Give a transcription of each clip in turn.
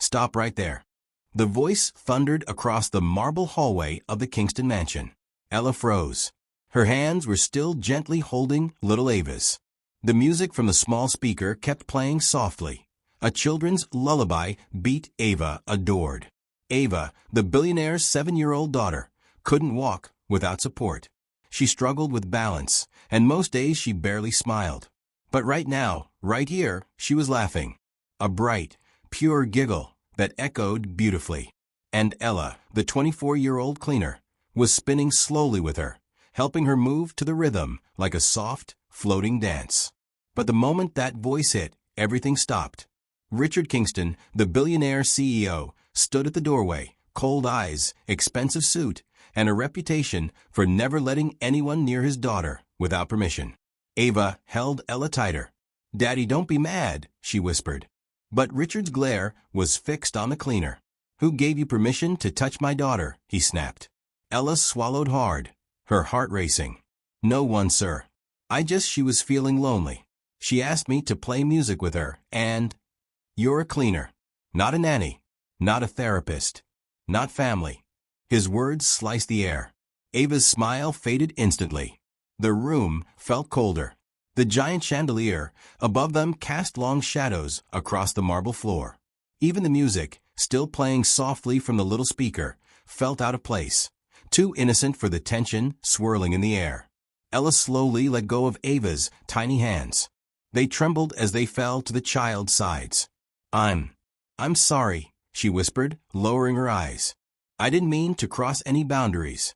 Stop right there. The voice thundered across the marble hallway of the Kingston mansion. Ella froze. Her hands were still gently holding little Ava's. The music from the small speaker kept playing softly. A children's lullaby beat Ava adored. Ava, the billionaire's 7-year-old daughter, couldn't walk without support. She struggled with balance, and most days she barely smiled. But right now, right here, she was laughing. A bright, pure giggle that echoed beautifully. And Ella, the 24-year-old cleaner, was spinning slowly with her, helping her move to the rhythm like a soft, floating dance. But the moment that voice hit, everything stopped. Richard Kingston, the billionaire CEO, stood at the doorway, cold eyes, expensive suit, and a reputation for never letting anyone near his daughter without permission. Ava held Ella tighter. "Daddy, don't be mad," she whispered. But Richard's glare was fixed on the cleaner. "Who gave you permission to touch my daughter?" he snapped. Ella swallowed hard, her heart racing. "No one, sir. She was feeling lonely. She asked me to play music with her, and—" "You're a cleaner, not a nanny, not a therapist, not family." His words sliced the air. Ava's smile faded instantly. The room felt colder. The giant chandelier above them cast long shadows across the marble floor. Even the music, still playing softly from the little speaker, felt out of place, too innocent for the tension swirling in the air. Ella slowly let go of Ava's tiny hands. They trembled as they fell to the child's sides. I'm sorry," she whispered, lowering her eyes. "I didn't mean to cross any boundaries."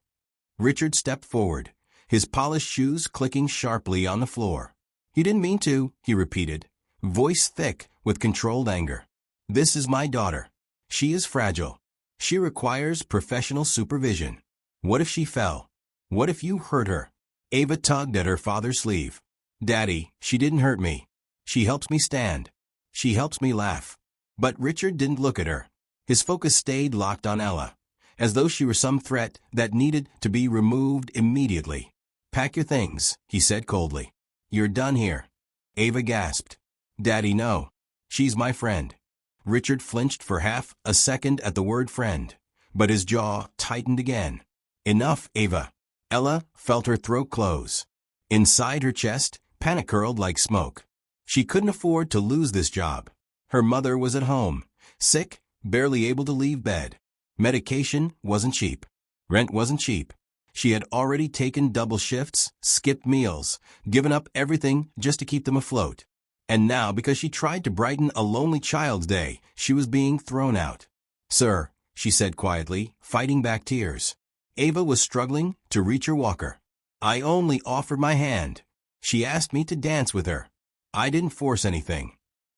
Richard stepped forward, his polished shoes clicking sharply on the floor. "You didn't mean to," he repeated, voice thick with controlled anger. "This is my daughter. She is fragile. She requires professional supervision. What if she fell? What if you hurt her?" Ava tugged at her father's sleeve. "Daddy, she didn't hurt me. She helps me stand. She helps me laugh." But Richard didn't look at her. His focus stayed locked on Ella, as though she were some threat that needed to be removed immediately. "Pack your things," he said coldly. "You're done here." Ava gasped. "Daddy, no. She's my friend." Richard flinched for half a second at the word friend, but his jaw tightened again. "Enough, Ava." Ella felt her throat close. Inside her chest, panic curled like smoke. She couldn't afford to lose this job. Her mother was at home, sick, barely able to leave bed. Medication wasn't cheap. Rent wasn't cheap. She had already taken double shifts, skipped meals, given up everything just to keep them afloat. And now, because she tried to brighten a lonely child's day, she was being thrown out. "Sir," she said quietly, fighting back tears. Ava was struggling to reach her walker. "I only offered my hand. She asked me to dance with her. I didn't force anything."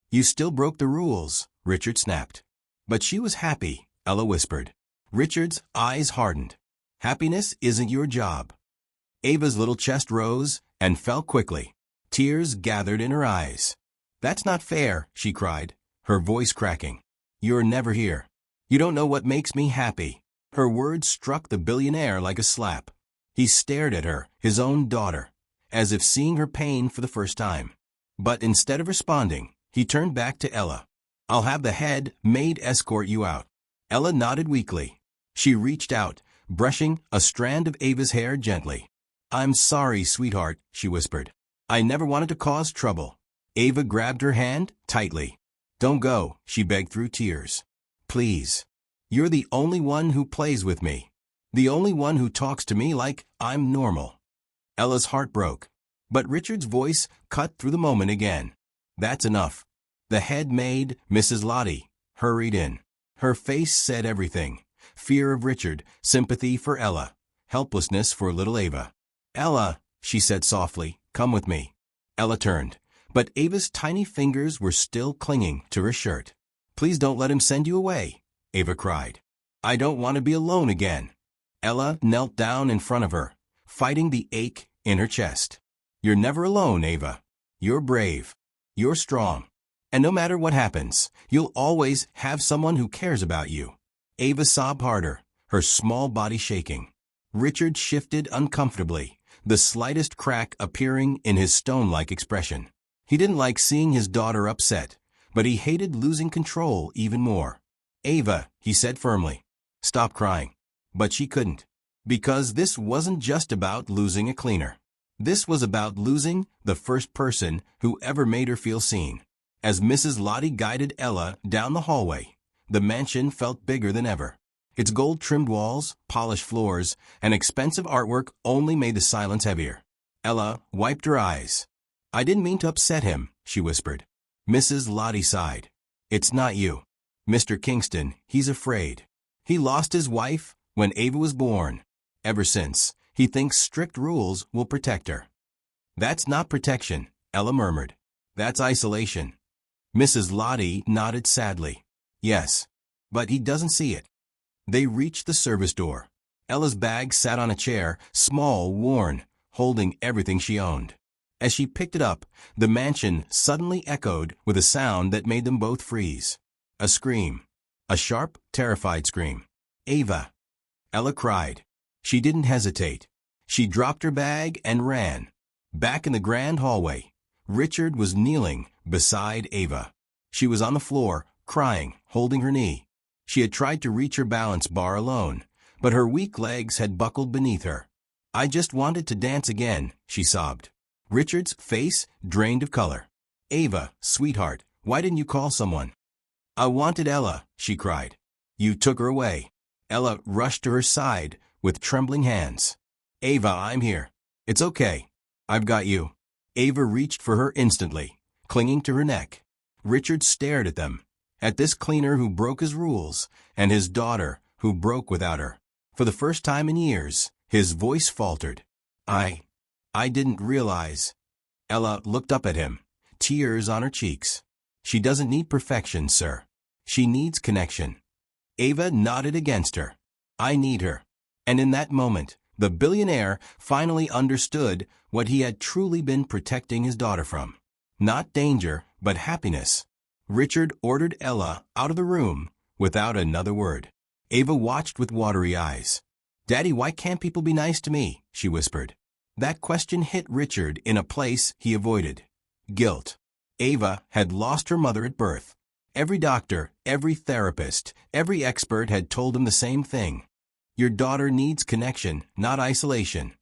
"You still broke the rules," Richard snapped. "But she was happy," Ella whispered. Richard's eyes hardened. "Happiness isn't your job." Ava's little chest rose and fell quickly. Tears gathered in her eyes. "That's not fair," she cried, her voice cracking. "You're never here. You don't know what makes me happy." Her words struck the billionaire like a slap. He stared at her, his own daughter, as if seeing her pain for the first time. But instead of responding, he turned back to Ella. "I'll have the head maid escort you out." Ella nodded weakly. She reached out, brushing a strand of Ava's hair gently. "I'm sorry, sweetheart," she whispered. "I never wanted to cause trouble." Ava grabbed her hand tightly. "Don't go," she begged through tears. "Please. You're the only one who plays with me. The only one who talks to me like I'm normal." Ella's heart broke. But Richard's voice cut through the moment again. "That's enough." The head maid, Mrs. Lottie, hurried in. Her face said everything. Fear of Richard, sympathy for Ella, helplessness for little Ava. "Ella," she said softly, "come with me." Ella turned, but Ava's tiny fingers were still clinging to her shirt. "Please don't let him send you away," Ava cried. "I don't want to be alone again." Ella knelt down in front of her, fighting the ache in her chest. "You're never alone, Ava. You're brave. You're strong. And no matter what happens, you'll always have someone who cares about you." Ava sobbed harder, her small body shaking. Richard shifted uncomfortably, the slightest crack appearing in his stone-like expression. He didn't like seeing his daughter upset, but he hated losing control even more. Ava, he said firmly. Stop crying. But she couldn't. Because this wasn't just about losing a cleaner. This was about losing the first person who ever made her feel seen. As Mrs. Lottie guided Ella down the hallway, the mansion felt bigger than ever. Its gold-trimmed walls, polished floors, and expensive artwork only made the silence heavier. Ella wiped her eyes. I didn't mean to upset him, she whispered. Mrs. Lottie sighed. It's not you. Mr. Kingston, he's afraid. He lost his wife when Ava was born. Ever since, he thinks strict rules will protect her. That's not protection, Ella murmured. That's isolation. Mrs. Lottie nodded sadly. Yes, but he doesn't see it. They reached the service door. Ella's bag sat on a chair, small, worn, holding everything she owned. As she picked it up, the mansion suddenly echoed with a sound that made them both freeze. A scream. A sharp, terrified scream. Ava! Ella cried. She didn't hesitate. She dropped her bag and ran. Back in the grand hallway, Richard was kneeling beside Ava. She was on the floor, crying, holding her knee. She had tried to reach her balance bar alone, but her weak legs had buckled beneath her. I just wanted to dance again, she sobbed. Richard's face drained of color. Ava, sweetheart, why didn't you call someone? I wanted Ella, she cried. You took her away. Ella rushed to her side with trembling hands. Ava, I'm here. It's okay. I've got you. Ava reached for her instantly, clinging to her neck. Richard stared at them, at this cleaner who broke his rules, and his daughter who broke without her. For the first time in years, his voice faltered. I didn't realize. Ella looked up at him, tears on her cheeks. She doesn't need perfection, sir. She needs connection. Ava nodded against her. I need her. And in that moment, the billionaire finally understood what he had truly been protecting his daughter from. Not danger, but happiness. Richard ordered Ella out of the room without another word. Ava watched with watery eyes. Daddy, why can't people be nice to me? She whispered. That question hit Richard in a place he avoided. Guilt. Ava had lost her mother at birth. Every doctor, every therapist, every expert had told him the same thing. Your daughter needs connection, not isolation.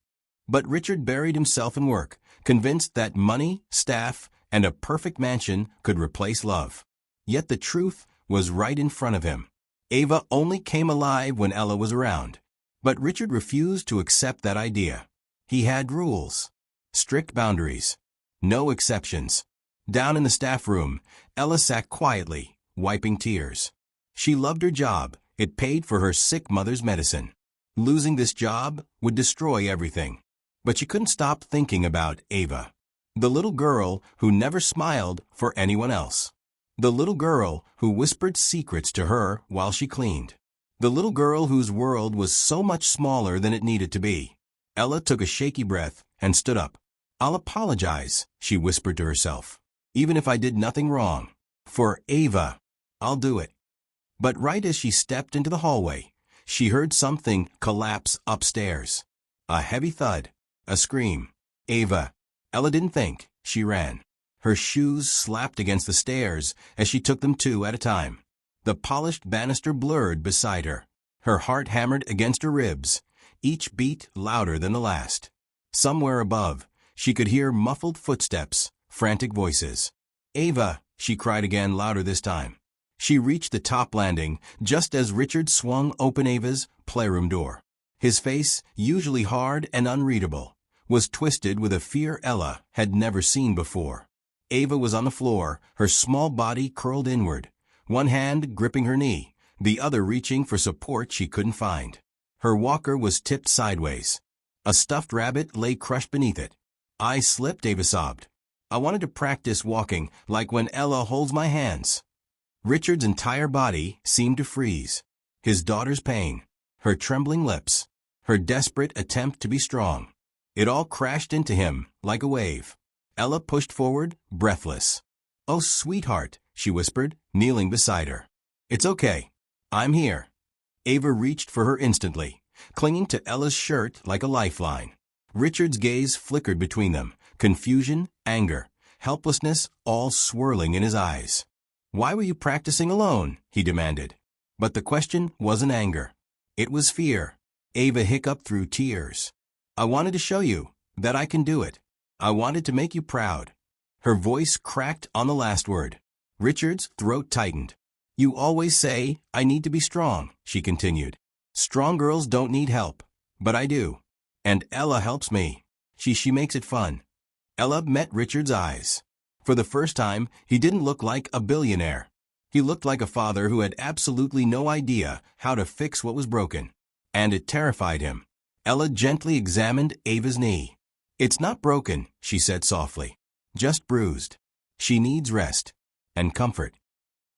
But Richard buried himself in work, convinced that money, staff, and a perfect mansion could replace love. Yet the truth was right in front of him. Ava only came alive when Ella was around. But Richard refused to accept that idea. He had rules. Strict boundaries. No exceptions. Down in the staff room, Ella sat quietly, wiping tears. She loved her job. It paid for her sick mother's medicine. Losing this job would destroy everything. But she couldn't stop thinking about Ava. The little girl who never smiled for anyone else. The little girl who whispered secrets to her while she cleaned. The little girl whose world was so much smaller than it needed to be. Ella took a shaky breath and stood up. I'll apologize, she whispered to herself. Even if I did nothing wrong. For Ava, I'll do it. But right as she stepped into the hallway, she heard something collapse upstairs. A heavy thud. A scream. Ava. Ella didn't think. She ran. Her shoes slapped against the stairs as she took them two at a time. The polished banister blurred beside her. Her heart hammered against her ribs, each beat louder than the last. Somewhere above, she could hear muffled footsteps, frantic voices. Ava, she cried again, louder this time. She reached the top landing just as Richard swung open Ava's playroom door. His face, usually hard and unreadable, was twisted with a fear Ella had never seen before. Ava was on the floor, her small body curled inward, one hand gripping her knee, the other reaching for support she couldn't find. Her walker was tipped sideways. A stuffed rabbit lay crushed beneath it. I slipped, Ava sobbed. I wanted to practice walking like when Ella holds my hands. Richard's entire body seemed to freeze. His daughter's pain, her trembling lips, her desperate attempt to be strong. It all crashed into him like a wave. Ella pushed forward, breathless. Oh, sweetheart, she whispered, kneeling beside her. It's okay. I'm here. Ava reached for her instantly, clinging to Ella's shirt like a lifeline. Richard's gaze flickered between them, confusion, anger, helplessness, all swirling in his eyes. Why were you practicing alone? He demanded. But the question wasn't anger. It was fear. Ava hiccuped through tears. I wanted to show you that I can do it. I wanted to make you proud. Her voice cracked on the last word. Richard's throat tightened. You always say I need to be strong, she continued. Strong girls don't need help. But I do. And Ella helps me. She makes it fun. Ella met Richard's eyes. For the first time, he didn't look like a billionaire. He looked like a father who had absolutely no idea how to fix what was broken. And it terrified him. Ella gently examined Ava's knee. It's not broken, she said softly. Just bruised. She needs rest. And comfort.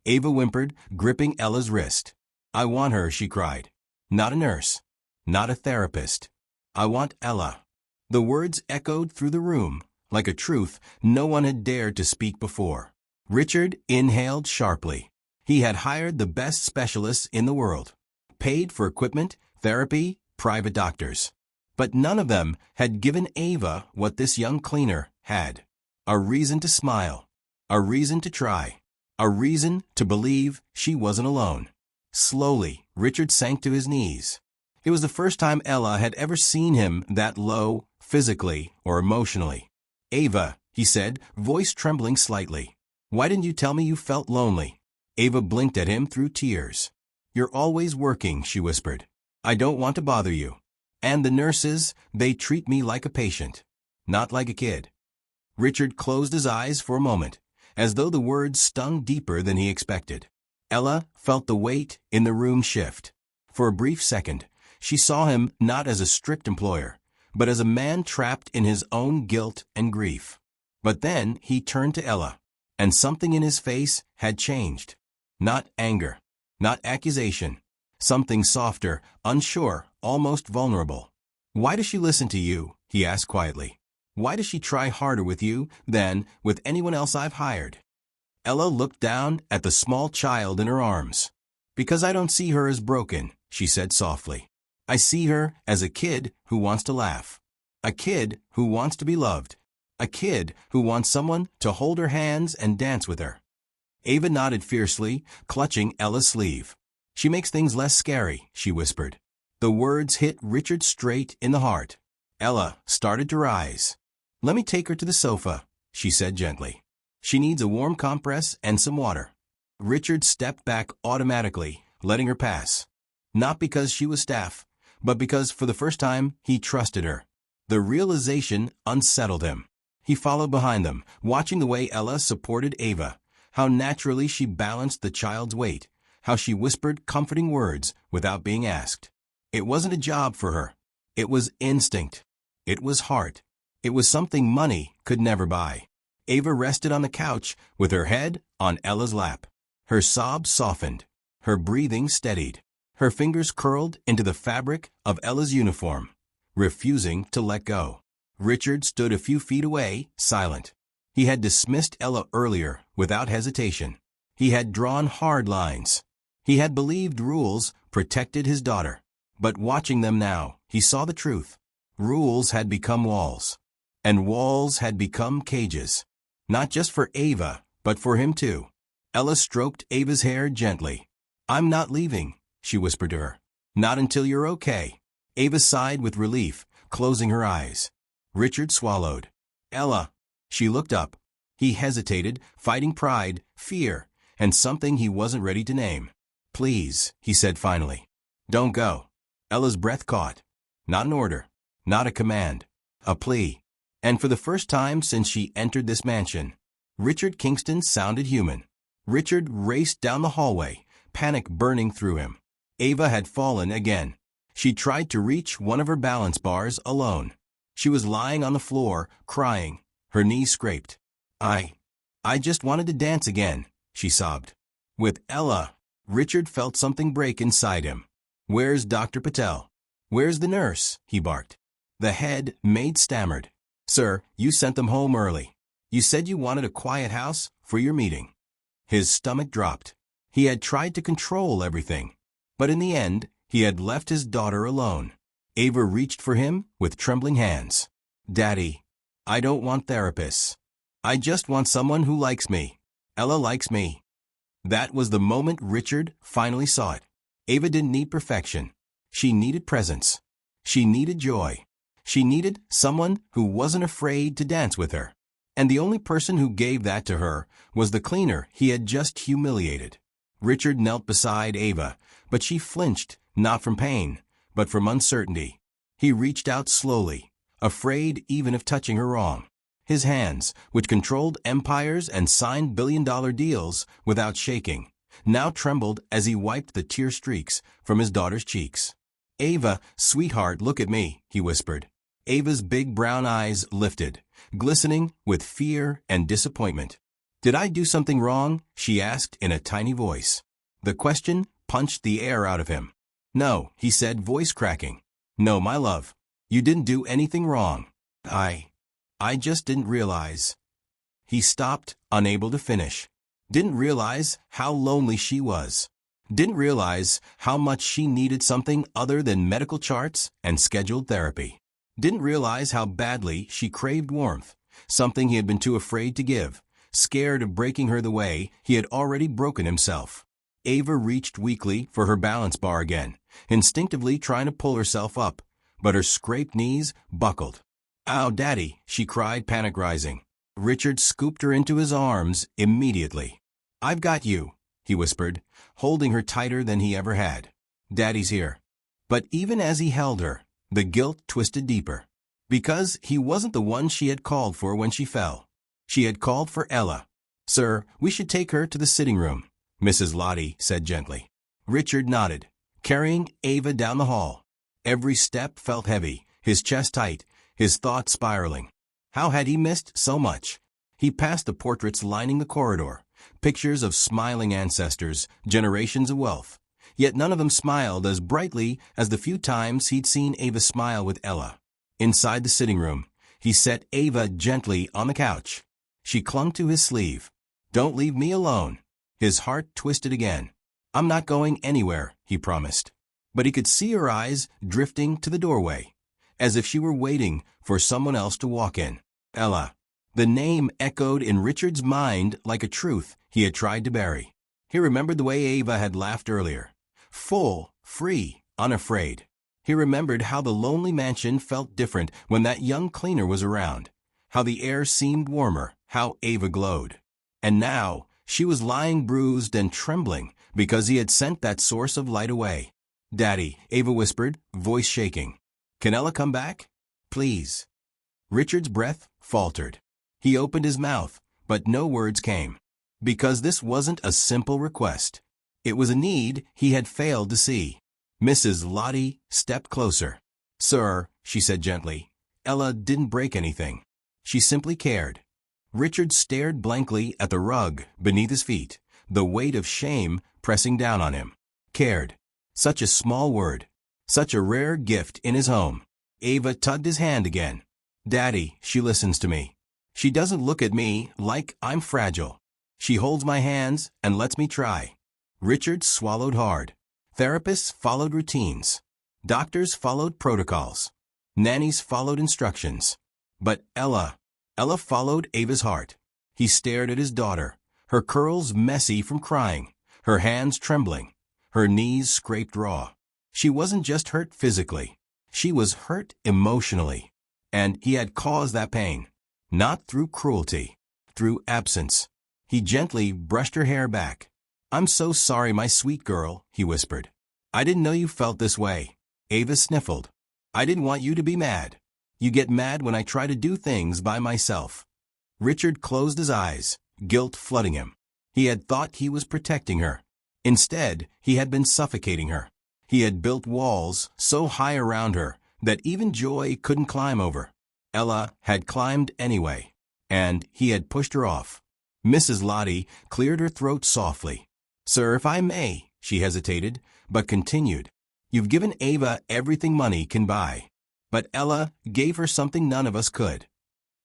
Ava whimpered, gripping Ella's wrist. I want her, she cried. Not a nurse. Not a therapist. I want Ella. The words echoed through the room, like a truth no one had dared to speak before. Richard inhaled sharply. He had hired the best specialists in the world. Paid for equipment, therapy, private doctors. But none of them had given Ava what this young cleaner had. A reason to smile. A reason to try. A reason to believe she wasn't alone. Slowly, Richard sank to his knees. It was the first time Ella had ever seen him that low, physically or emotionally. Ava, he said, voice trembling slightly. Why didn't you tell me you felt lonely? Ava blinked at him through tears. You're always working, she whispered. I don't want to bother you. And the nurses, they treat me like a patient, not like a kid. Richard closed his eyes for a moment, as though the words stung deeper than he expected. Ella felt the weight in the room shift. For a brief second, she saw him not as a strict employer, but as a man trapped in his own guilt and grief. But then he turned to Ella, and something in his face had changed. Not anger, not accusation. Something softer, unsure, almost vulnerable. Why does she listen to you? He asked quietly. Why does she try harder with you than with anyone else I've hired? Ella looked down at the small child in her arms. Because I don't see her as broken, she said softly. I see her as a kid who wants to laugh. A kid who wants to be loved. A kid who wants someone to hold her hands and dance with her. Ava nodded fiercely, clutching Ella's sleeve. She makes things less scary, she whispered. The words hit Richard straight in the heart. Ella started to rise. Let me take her to the sofa, she said gently. She needs a warm compress and some water. Richard stepped back automatically, letting her pass. Not because she was staff, but because for the first time he trusted her. The realization unsettled him. He followed behind them, watching the way Ella supported Ava, how naturally she balanced the child's weight, how she whispered comforting words without being asked. It wasn't a job for her. It was instinct. It was heart. It was something money could never buy. Ava rested on the couch with her head on Ella's lap. Her sobs softened. Her breathing steadied. Her fingers curled into the fabric of Ella's uniform, refusing to let go. Richard stood a few feet away, silent. He had dismissed Ella earlier without hesitation. He had drawn hard lines. He had believed rules protected his daughter. But watching them now, he saw the truth. Rules had become walls. And walls had become cages. Not just for Ava, but for him too. Ella stroked Ava's hair gently. I'm not leaving, she whispered to her. Not until you're okay. Ava sighed with relief, closing her eyes. Richard swallowed. Ella. She looked up. He hesitated, fighting pride, fear, and something he wasn't ready to name. Please, he said finally. Don't go. Ella's breath caught. Not an order. Not a command. A plea. And for the first time since she entered this mansion, Richard Kingston sounded human. Richard raced down the hallway, panic burning through him. Ava had fallen again. She tried to reach one of her balance bars alone. She was lying on the floor, crying, her knees scraped. I just wanted to dance again, she sobbed. With Ella, Richard felt something break inside him. Where's Dr. Patel? Where's the nurse? He barked. The head maid stammered. Sir, you sent them home early. You said you wanted a quiet house for your meeting. His stomach dropped. He had tried to control everything. But in the end, he had left his daughter alone. Ava reached for him with trembling hands. Daddy, I don't want therapists. I just want someone who likes me. Ella likes me. That was the moment Richard finally saw it. Ava didn't need perfection. She needed presence. She needed joy. She needed someone who wasn't afraid to dance with her. And the only person who gave that to her was the cleaner he had just humiliated. Richard knelt beside Ava, but she flinched, not from pain, but from uncertainty. He reached out slowly, afraid even of touching her wrong. His hands, which controlled empires and signed billion-dollar deals without shaking, now trembled as he wiped the tear streaks from his daughter's cheeks. "Ava, sweetheart, look at me," he whispered. Ava's big brown eyes lifted, glistening with fear and disappointment. "Did I do something wrong?" she asked in a tiny voice. The question punched the air out of him. "No," he said, voice cracking. "No, my love. You didn't do anything wrong. I just didn't realize." He stopped, unable to finish. Didn't realize how lonely she was. Didn't realize how much she needed something other than medical charts and scheduled therapy. Didn't realize how badly she craved warmth, something he had been too afraid to give, scared of breaking her the way he had already broken himself. Ava reached weakly for her balance bar again, instinctively trying to pull herself up, but her scraped knees buckled. "Ow, Daddy," she cried, panic rising. Richard scooped her into his arms immediately. "I've got you," he whispered, holding her tighter than he ever had. "Daddy's here." But even as he held her, the guilt twisted deeper. Because he wasn't the one she had called for when she fell. She had called for Ella. "Sir, we should take her to the sitting room," Mrs. Lottie said gently. Richard nodded, carrying Ava down the hall. Every step felt heavy, his chest tight, his thoughts spiraling. How had he missed so much? He passed the portraits lining the corridor, pictures of smiling ancestors, generations of wealth. Yet none of them smiled as brightly as the few times he'd seen Ava smile with Ella. Inside the sitting room, he set Ava gently on the couch. She clung to his sleeve. "Don't leave me alone." His heart twisted again. "I'm not going anywhere," he promised. But he could see her eyes drifting to the doorway, as if she were waiting for someone else to walk in. Ella. The name echoed in Richard's mind like a truth he had tried to bury. He remembered the way Ava had laughed earlier. Full, free, unafraid. He remembered how the lonely mansion felt different when that young cleaner was around, how the air seemed warmer, how Ava glowed. And now, she was lying bruised and trembling because he had sent that source of light away. "Daddy," Ava whispered, voice shaking. "Can Ella come back? Please." Richard's breath faltered. He opened his mouth, but no words came. Because this wasn't a simple request. It was a need he had failed to see. Mrs. Lottie stepped closer. "Sir," she said gently, "Ella didn't break anything. She simply cared." Richard stared blankly at the rug beneath his feet, the weight of shame pressing down on him. Cared. Such a small word. Such a rare gift in his home. Ava tugged his hand again. "Daddy, she listens to me. She doesn't look at me like I'm fragile. She holds my hands and lets me try." Richard swallowed hard. Therapists followed routines. Doctors followed protocols. Nannies followed instructions. But Ella followed Ava's heart. He stared at his daughter, her curls messy from crying, her hands trembling, her knees scraped raw. She wasn't just hurt physically. She was hurt emotionally. And he had caused that pain. Not through cruelty, through absence. He gently brushed her hair back. "I'm so sorry, my sweet girl," he whispered. "I didn't know you felt this way." Ava sniffled. "I didn't want you to be mad. You get mad when I try to do things by myself." Richard closed his eyes, guilt flooding him. He had thought he was protecting her. Instead, he had been suffocating her. He had built walls so high around her that even joy couldn't climb over. Ella had climbed anyway, and he had pushed her off. Mrs. Lottie cleared her throat softly. "Sir, if I may," she hesitated, but continued. "You've given Ava everything money can buy. But Ella gave her something none of us could."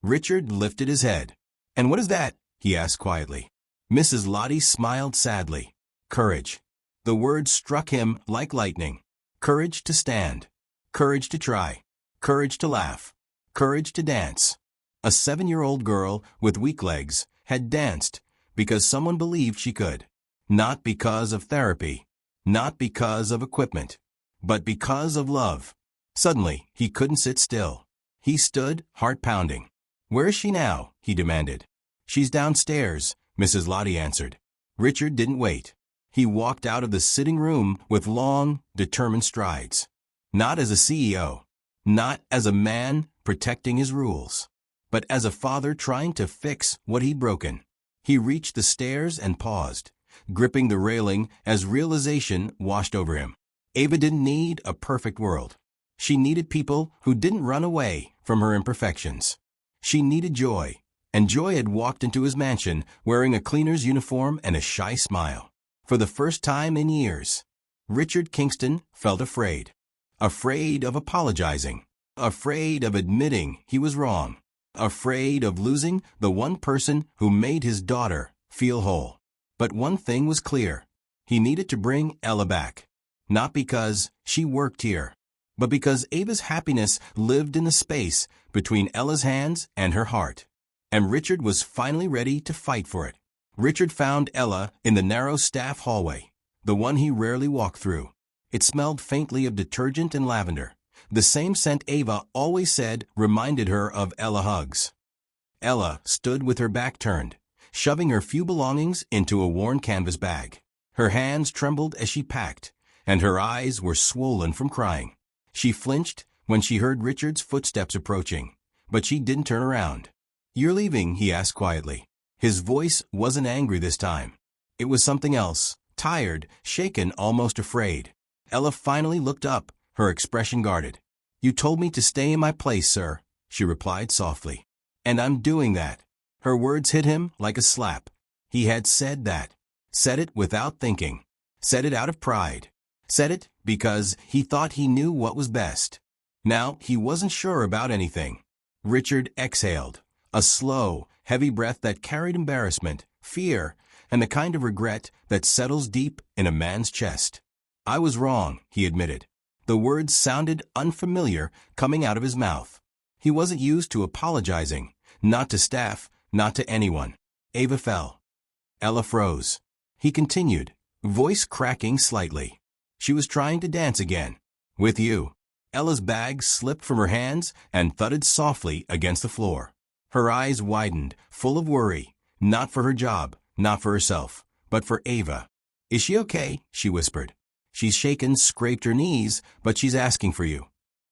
Richard lifted his head. "And what is that?" he asked quietly. Mrs. Lottie smiled sadly. "Courage." The word struck him like lightning. Courage to stand. Courage to try. Courage to laugh. Courage to dance. A 7-year-old girl with weak legs had danced because someone believed she could. Not because of therapy. Not because of equipment, but because of love. Suddenly, he couldn't sit still. He stood, heart pounding. "Where is she now?" he demanded. "She's downstairs," Mrs. Lottie answered. Richard didn't wait. He walked out of the sitting room with long, determined strides. Not as a CEO, not as a man protecting his rules, but as a father trying to fix what he'd broken. He reached the stairs and paused, gripping the railing as realization washed over him. Ava didn't need a perfect world. She needed people who didn't run away from her imperfections. She needed Joy, and Joy had walked into his mansion wearing a cleaner's uniform and a shy smile. For the first time in years, Richard Kingston felt afraid. Afraid of apologizing. Afraid of admitting he was wrong. Afraid of losing the one person who made his daughter feel whole. But one thing was clear. He needed to bring Ella back. Not because she worked here, but because Ava's happiness lived in the space between Ella's hands and her heart. And Richard was finally ready to fight for it. Richard found Ella in the narrow staff hallway, the one he rarely walked through. It smelled faintly of detergent and lavender, the same scent Ava always said reminded her of Ella hugs. Ella stood with her back turned, shoving her few belongings into a worn canvas bag. Her hands trembled as she packed, and her eyes were swollen from crying. She flinched when she heard Richard's footsteps approaching, but she didn't turn around. "You're leaving?" he asked quietly. His voice wasn't angry this time. It was something else, tired, shaken, almost afraid. Ella finally looked up, her expression guarded. "You told me to stay in my place, sir," she replied softly. "And I'm doing that." Her words hit him like a slap. He had said that. Said it without thinking. Said it out of pride. Said it because he thought he knew what was best. Now he wasn't sure about anything. Richard exhaled, a slow, heavy breath that carried embarrassment, fear, and the kind of regret that settles deep in a man's chest. "I was wrong," he admitted. The words sounded unfamiliar coming out of his mouth. He wasn't used to apologizing, not to staff, not to anyone. Ava fell. Ella froze. He continued, voice cracking slightly. She was trying to dance again. "With you." Ella's bag slipped from her hands and thudded softly against the floor. Her eyes widened, full of worry, not for her job, not for herself, but for Ava. "Is she okay?" she whispered. "She's shaken, scraped her knees, but she's asking for you."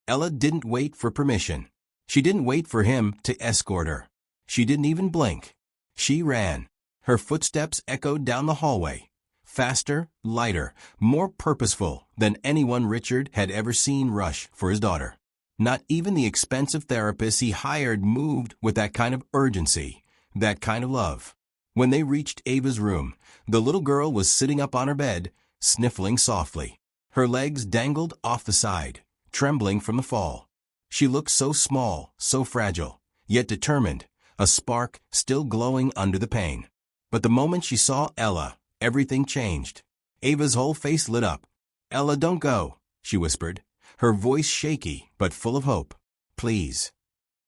Ella didn't wait for permission. She didn't wait for him to escort her. She didn't even blink. She ran. Her footsteps echoed down the hallway. Faster, lighter, more purposeful than anyone Richard had ever seen rush for his daughter. Not even the expensive therapist he hired moved with that kind of urgency, that kind of love. When they reached Ava's room, the little girl was sitting up on her bed, sniffling softly. Her legs dangled off the side, trembling from the fall. She looked so small, so fragile, yet determined, a spark still glowing under the pain. But the moment she saw Ella, everything changed. Ava's whole face lit up. "Ella, don't go," she whispered, her voice shaky but full of hope. "Please."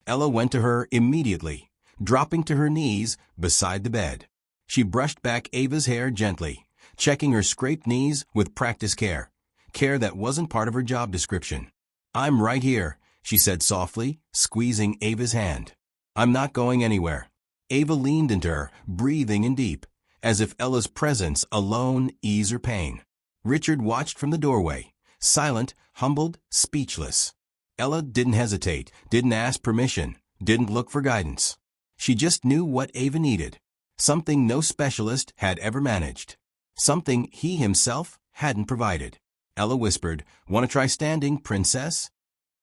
Ella went to her immediately, dropping to her knees beside the bed. She brushed back Ava's hair gently, checking her scraped knees with practiced care, care that wasn't part of her job description. "I'm right here," she said softly, squeezing Ava's hand. "I'm not going anywhere." Ava leaned into her, breathing in deep, as if Ella's presence alone eased her pain. Richard watched from the doorway, silent, humbled, speechless. Ella didn't hesitate, didn't ask permission, didn't look for guidance. She just knew what Ava needed, something no specialist had ever managed, something he himself hadn't provided. Ella whispered, "Want to try standing, princess?"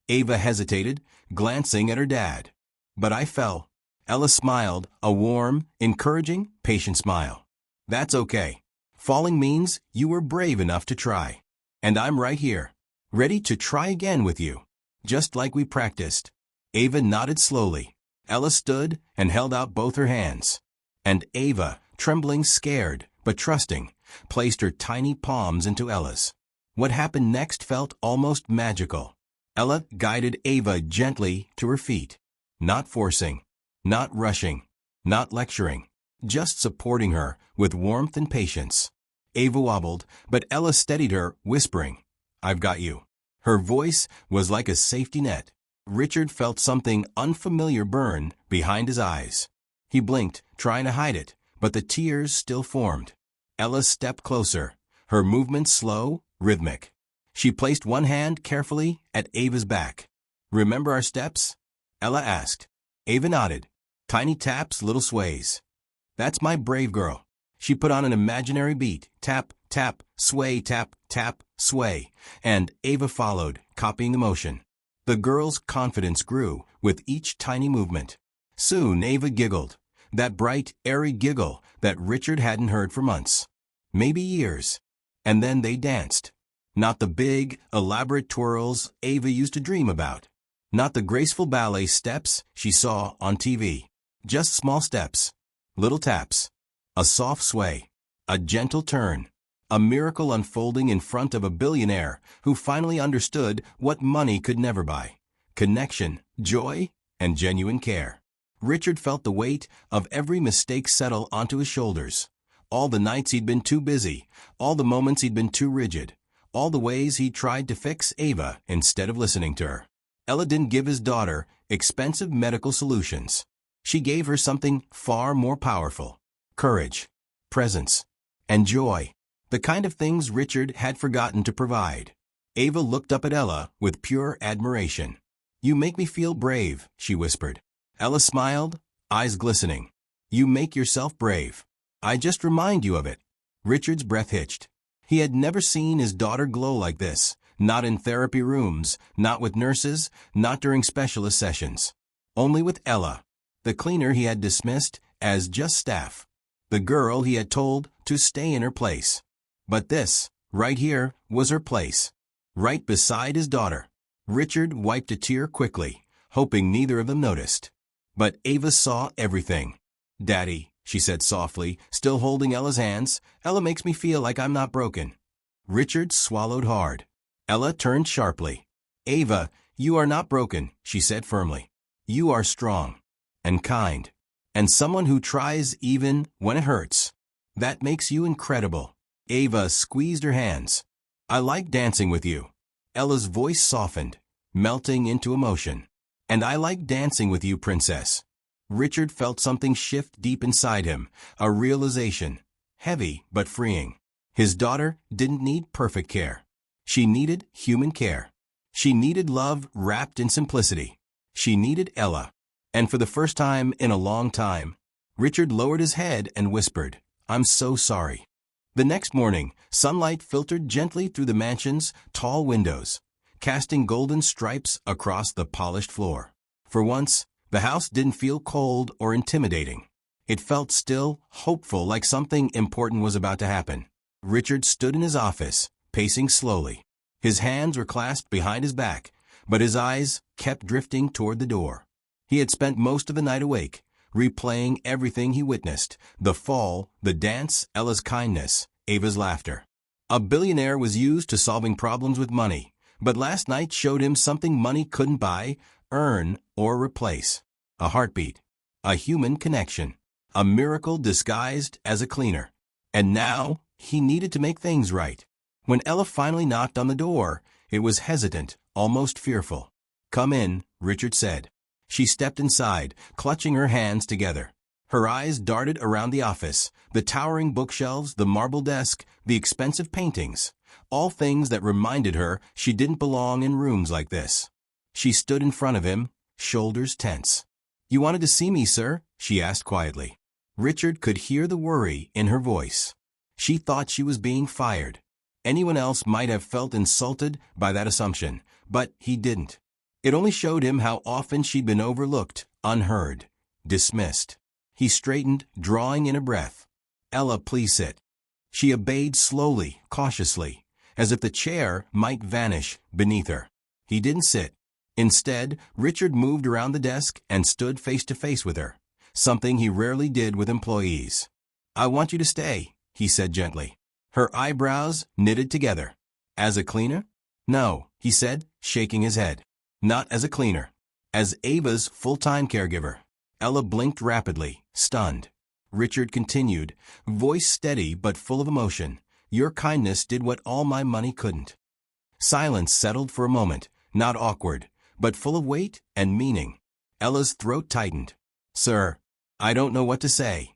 Ava hesitated, glancing at her dad. "But I fell." Ella smiled, a warm, encouraging, patient smile. "That's okay. Falling means you were brave enough to try. And I'm right here, ready to try again with you, just like we practiced." Ava nodded slowly. Ella stood and held out both her hands. And Ava, trembling, scared, but trusting, placed her tiny palms into Ella's. What happened next felt almost magical. Ella guided Ava gently to her feet, not forcing, not rushing, not lecturing, just supporting her with warmth and patience. Ava wobbled, but Ella steadied her, whispering, "I've got you." Her voice was like a safety net. Richard felt something unfamiliar burn behind his eyes. He blinked, trying to hide it, but the tears still formed. Ella stepped closer, her movements slow, rhythmic. She placed one hand carefully at Ava's back. "Remember our steps?" Ella asked. Ava nodded. Tiny taps, little sways. "That's my brave girl." She put on an imaginary beat, tap, tap, sway, tap, tap, sway, and Ava followed, copying the motion. The girl's confidence grew with each tiny movement. Soon Ava giggled, that bright, airy giggle that Richard hadn't heard for months, maybe years. And then they danced. Not the big, elaborate twirls Ava used to dream about. Not the graceful ballet steps she saw on TV. Just small steps, little taps, a soft sway, a gentle turn, a miracle unfolding in front of a billionaire who finally understood what money could never buy: connection, joy, and genuine care. Richard felt the weight of every mistake settle onto his shoulders. All the nights he'd been too busy, all the moments he'd been too rigid, all the ways he tried to fix Ava instead of listening to her. Ella didn't give his daughter expensive medical solutions. She gave her something far more powerful: courage, presence, and joy. The kind of things Richard had forgotten to provide. Ava looked up at Ella with pure admiration. "You make me feel brave," she whispered. Ella smiled, eyes glistening. "You make yourself brave. I just remind you of it." Richard's breath hitched. He had never seen his daughter glow like this, not in therapy rooms, not with nurses, not during specialist sessions. Only with Ella, the cleaner he had dismissed as just staff, the girl he had told to stay in her place. But this, right here, was her place, right beside his daughter. Richard wiped a tear quickly, hoping neither of them noticed. But Ava saw everything. "Daddy," she said softly, still holding Ella's hands, "Ella makes me feel like I'm not broken." Richard swallowed hard. Ella turned sharply. "Ava, you are not broken," she said firmly. "You are strong and kind, and someone who tries even when it hurts. That makes you incredible." Ava squeezed her hands. "I like dancing with you." Ella's voice softened, melting into emotion. "And I like dancing with you, princess." Richard felt something shift deep inside him, a realization, heavy but freeing. His daughter didn't need perfect care. She needed human care. She needed love wrapped in simplicity. She needed Ella. And for the first time in a long time, Richard lowered his head and whispered, "I'm so sorry." The next morning, sunlight filtered gently through the mansion's tall windows, casting golden stripes across the polished floor. For once, the house didn't feel cold or intimidating. It felt still, hopeful, like something important was about to happen. Richard stood in his office, pacing slowly. His hands were clasped behind his back, but his eyes kept drifting toward the door. He had spent most of the night awake, replaying everything he witnessed: the fall, the dance, Ella's kindness, Ava's laughter. A billionaire was used to solving problems with money, but last night showed him something money couldn't buy, earn, or replace: a heartbeat, a human connection, a miracle disguised as a cleaner. And now, he needed to make things right. When Ella finally knocked on the door, it was hesitant, almost fearful. "Come in," Richard said. She stepped inside, clutching her hands together. Her eyes darted around the office, the towering bookshelves, the marble desk, the expensive paintings, all things that reminded her she didn't belong in rooms like this. She stood in front of him, shoulders tense. "You wanted to see me, sir?" she asked quietly. Richard could hear the worry in her voice. She thought she was being fired. Anyone else might have felt insulted by that assumption, but he didn't. It only showed him how often she'd been overlooked, unheard, dismissed. He straightened, drawing in a breath. "Ella, please sit." She obeyed slowly, cautiously, as if the chair might vanish beneath her. He didn't sit. Instead, Richard moved around the desk and stood face to face with her, something he rarely did with employees. "I want you to stay," he said gently. Her eyebrows knitted together. "As a cleaner?" "No," he said, shaking his head. "Not as a cleaner. As Ava's full-time caregiver." Ella blinked rapidly, stunned. Richard continued, voice steady but full of emotion. Your kindness did what all my money couldn't." Silence settled for a moment, not awkward, but full of weight and meaning. Ella's throat tightened. "Sir, I don't know what to say."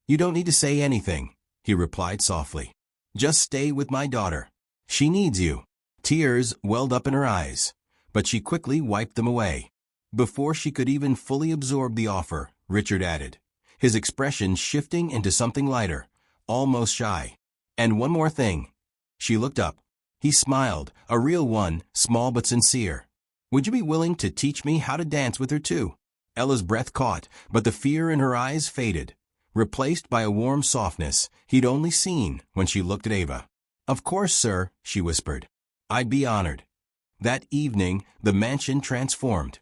"You don't need to say anything," he replied softly. "Just stay with my daughter. She needs you." Tears welled up in her eyes, but she quickly wiped them away. Before she could even fully absorb the offer, Richard added, his expression shifting into something lighter, almost shy. "And one more thing." She looked up. He smiled, a real one, small but sincere. "Would you be willing to teach me how to dance with her too?" Ella's breath caught, but the fear in her eyes faded, replaced by a warm softness he'd only seen when she looked at Ava. "Of course, sir," she whispered. "I'd be honored." That evening, the mansion transformed.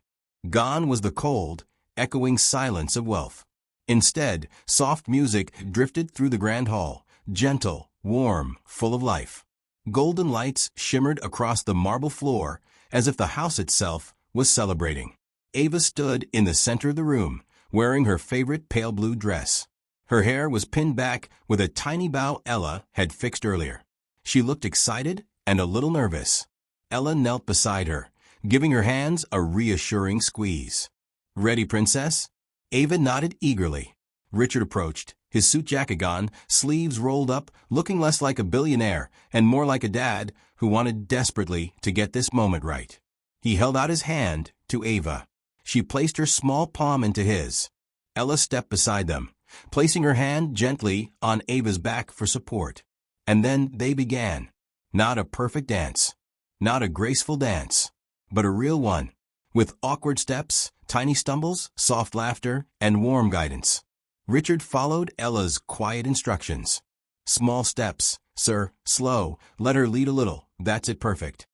Gone was the cold, echoing silence of wealth. Instead, soft music drifted through the grand hall, gentle, warm, full of life. Golden lights shimmered across the marble floor as if the house itself was celebrating. Ava stood in the center of the room, wearing her favorite pale blue dress. Her hair was pinned back with a tiny bow Ella had fixed earlier. She looked excited and a little nervous. Ella knelt beside her, giving her hands a reassuring squeeze. "Ready, princess?" Ava nodded eagerly. Richard approached, his suit jacket gone, sleeves rolled up, looking less like a billionaire and more like a dad who wanted desperately to get this moment right. He held out his hand to Ava. She placed her small palm into his. Ella stepped beside them, placing her hand gently on Ava's back for support. And then they began. Not a perfect dance, not a graceful dance, but a real one, with awkward steps, tiny stumbles, soft laughter, and warm guidance. Richard followed Ella's quiet instructions. "Small steps, sir, slow, let her lead a little, that's it perfect."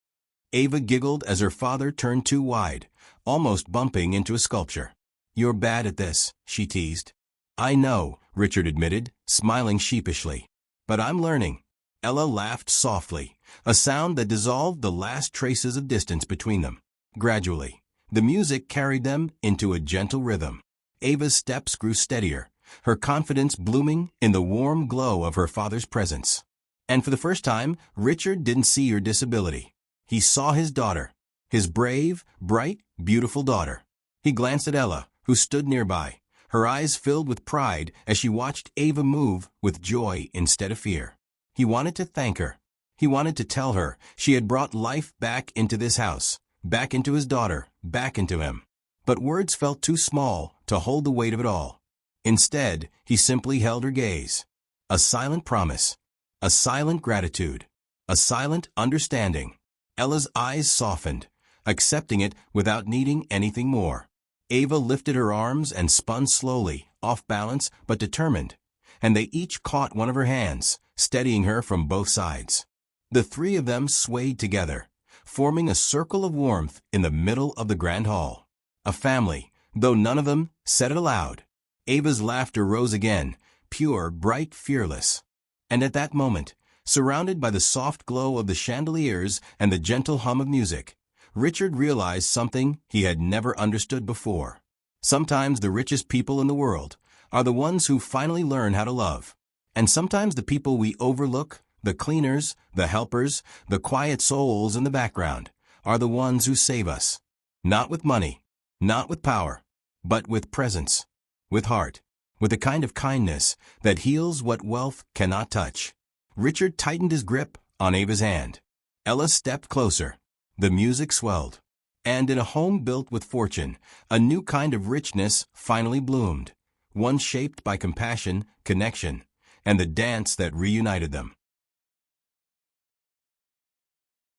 Ava giggled as her father turned too wide, almost bumping into a sculpture. "You're bad at this," she teased. "I know," Richard admitted, smiling sheepishly. "But I'm learning." Ella laughed softly, a sound that dissolved the last traces of distance between them. Gradually, the music carried them into a gentle rhythm. Ava's steps grew steadier, her confidence blooming in the warm glow of her father's presence. And for the first time, Richard didn't see her disability. He saw his daughter, his brave, bright, beautiful daughter. He glanced at Ella, who stood nearby, her eyes filled with pride as she watched Ava move with joy instead of fear. He wanted to thank her. He wanted to tell her she had brought life back into this house, back into his daughter, back into him. But words felt too small to hold the weight of it all. Instead, he simply held her gaze. A silent promise, a silent gratitude, a silent understanding. Ella's eyes softened, accepting it without needing anything more. Ava lifted her arms and spun slowly, off balance but determined, and they each caught one of her hands, steadying her from both sides. The three of them swayed together, forming a circle of warmth in the middle of the grand hall. A family, though none of them said it aloud. Ava's laughter rose again, pure, bright, fearless. And at that moment, surrounded by the soft glow of the chandeliers and the gentle hum of music, Richard realized something he had never understood before. Sometimes the richest people in the world are the ones who finally learn how to love. And sometimes the people we overlook, the cleaners, the helpers, the quiet souls in the background, are the ones who save us. Not with money, not with power, but with presence, with heart, with a kind of kindness that heals what wealth cannot touch. Richard tightened his grip on Ava's hand. Ella stepped closer. The music swelled. And in a home built with fortune, a new kind of richness finally bloomed, one shaped by compassion, connection, and the dance that reunited them.